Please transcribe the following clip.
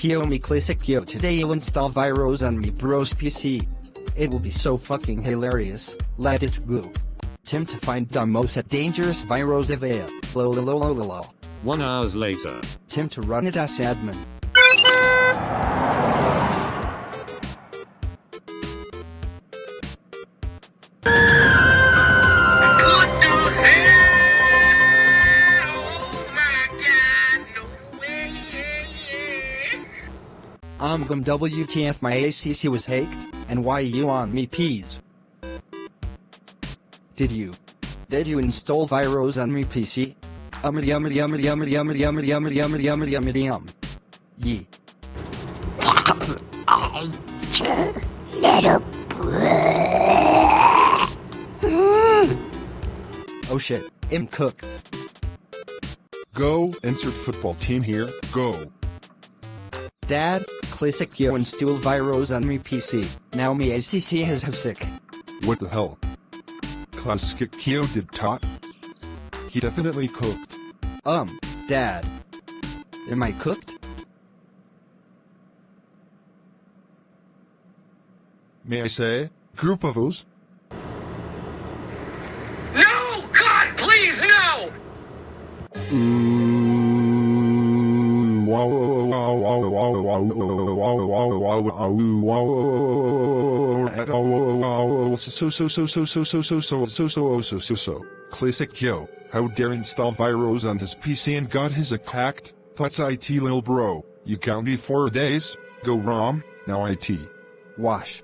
Me Klasik Kyo. Today you'll install viros on me bro's PC. It will be so fucking hilarious. Let's go. Tim to find the most dangerous viros available. 1 hour later. Tim to run it as admin. WTF, my ACC was hacked, and why you on me peas? Did you install viros on me PC? Yee. Oh shit, I'm cooked. Go, insert football team here, go. Dad, Klasik Kyo install viros on me PC. Now me ACC has sick. What the hell? Klasik Kyo did tot? He definitely cooked. Dad. Am I cooked? May I say, group of O's? No! God, please, no! Klasik Kyo, how dare install viros on his PC and got his hacked? That's IT lil bro, you goundy 4 days, go ROM, now IT. Wash.